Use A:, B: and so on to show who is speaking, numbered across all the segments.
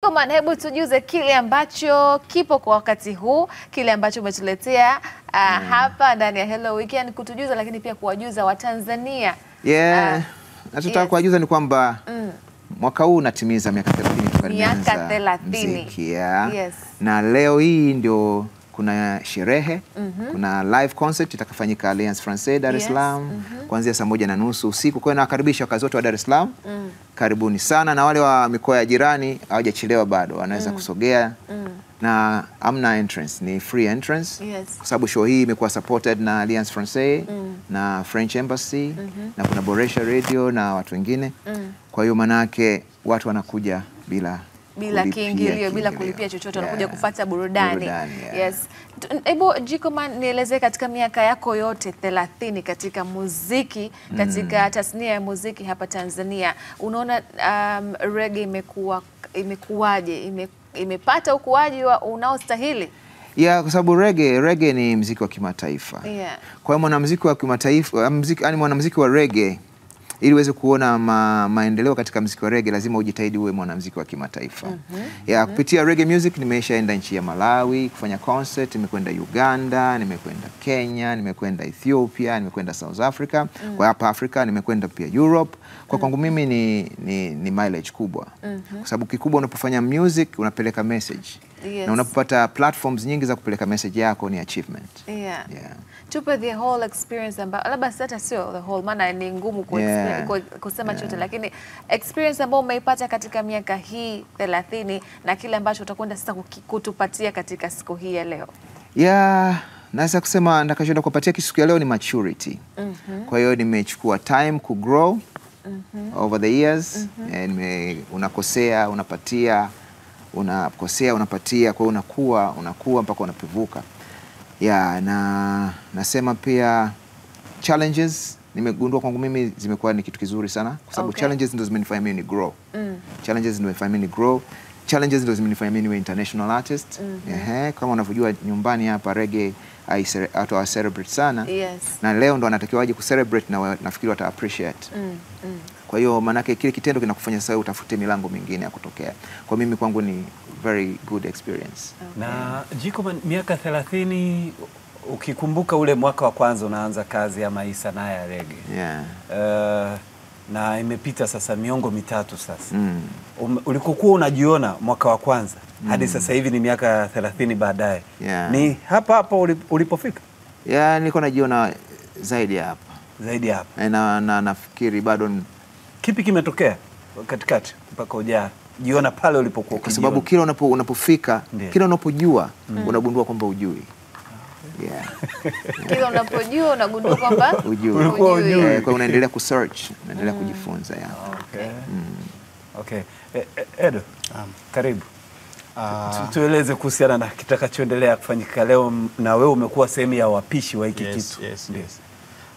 A: Jikoman, hebu tujuze kile ambacho kipo kwa wakati huu, kile ambacho umetuletea hapa ndani ya Hello Weekend, kutujuza lakini pia kuwajuza Watanzania.
B: Nataka kuwajuza ni kwamba mwaka huu natimiza miaka 30 toka
A: nimeanza
B: muziki. Na leo hii ndio kuna sherehe, kuna live concert itakafanyika Alliance Francaise Dar es Salaam kuanzia saa 1:30 usiku. Kwa hiyo nawakaribisha wakazi wote wa Dar es Salaam. Karibuni sana, na wale wa mikoa ya jirani hawajachelewa bado, wanaweza kusogea. Na amna entrance, ni free entrance. Kwa sababu show hii imekuwa supported na Alliance Francaise na French Embassy na kuna Boresha Radio na watu wengine. Kwa hiyo manake watu wanakuja bila
A: kiingilio, bila kulipia chochote, wanakuja kufuata burudani. Hebu Jikoman, nieleze katika miaka yako yote 30 katika muziki, katika tasnia ya muziki hapa Tanzania, unaona reggae imekuwaje? Imepata ukuaji unaostahili?
B: Kwa sababu reggae ni muziki wa kimataifa. Kwa hiyo mwanamuziki wa kimataifa, mwanamuziki wa reggae, ili uweze kuona maendeleo katika muziki wa reggae lazima ujitahidi uwe mwanamuziki wa kimataifa. Kupitia reggae music nimeshaenda nchi ya Malawi kufanya concert, nimekwenda Uganda, nimekwenda Kenya, nimekwenda Ethiopia, nimekwenda South Africa, kwa hapa Afrika nimekwenda pia Europe. Kwa kwangu mimi ni mileage kubwa. Kwa sababu kikubwa unapofanya music unapeleka message. Na unapopata platforms nyingi za kupeleka message yako ni achievement.
A: Tupe the whole experience ambayo labda hata sio the whole, maana ni ngumu kusema chote, lakini experience ambayo umeipata katika miaka hii 30 na kile ambacho utakwenda sasa kutupatia katika siku hii ya leo.
B: Naweza kusema nitakachoenda kupatia siku ya leo ni maturity. Kwa hiyo nimechukua time ku grow over the years. Unakosea, unapatia, unakosea, unapatia, kwa hiyo unakuwa mpaka unapevuka. Na nasema pia challenges nimegundua kwangu mimi zimekuwa ni kitu kizuri sana, kwa sababu challenges ndio zimenifanya mimi ni grow. Challenges ndio zimenifanya mimi ni grow. Challenges ndio zimenifanya mimi niwe international artist. Kama unavyojua nyumbani hapa reggae watu wa celebrate sana. Na leo ndo anatakiwa waje ku celebrate, na nafikiri wata appreciate. Kwa hiyo manake kile kitendo kinakufanya sasa utafute milango mingine ya kutokea. Kwa mimi kwangu ni very good experience.
C: Na Jikoman, miaka 30, ukikumbuka ule mwaka wa kwanza unaanza kazi ya maisha na ya reggae. Na imepita sasa miongo mitatu sasa. Ulikokuwa unajiona mwaka wa kwanza hadi sasa hivi ni miaka 30 baadaye. Ni hapa ulipofika?
B: Nilikuwa najiona zaidi hapa.
C: Zaidi hapa.
B: Na nafikiri bado
C: kipi kimetokea katikati mpaka jiona pale ulipokuwa?
B: Kwa sababu kila unapofika, kila unapojua unagundua kwamba hujui.
A: Kila unapojua unagundua kwamba
B: hujui. Kwa unaendelea kusearch, unaendelea kujifunza.
C: Edo, karibu. Tueleze kuhusiana na kitakachoendelea kufanyika leo, na wewe umekuwa sehemu ya wapishi wa hiki kitu.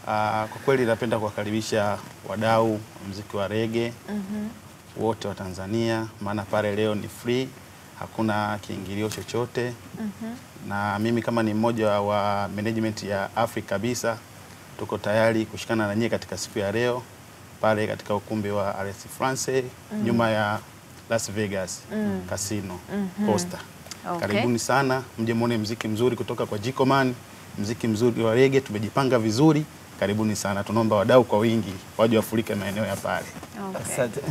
D: Kwa kweli napenda kuwakaribisha wadau muziki wa reggae wote wa Tanzania, maana pale leo ni free, hakuna kiingilio chochote. Na mimi kama ni mmoja wa management ya Africa kabisa, tuko tayari kushikana na nyie katika siku ya leo pale katika ukumbi wa Alliance Francaise nyuma ya Las Vegas Casino Costa. Karibuni sana, mje muone muziki mzuri kutoka kwa Jikoman, muziki mzuri wa reggae, tumejipanga vizuri. Karibuni sana, tunaomba wadau kwa wingi waje wafurike maeneo ya pale.
C: Asante.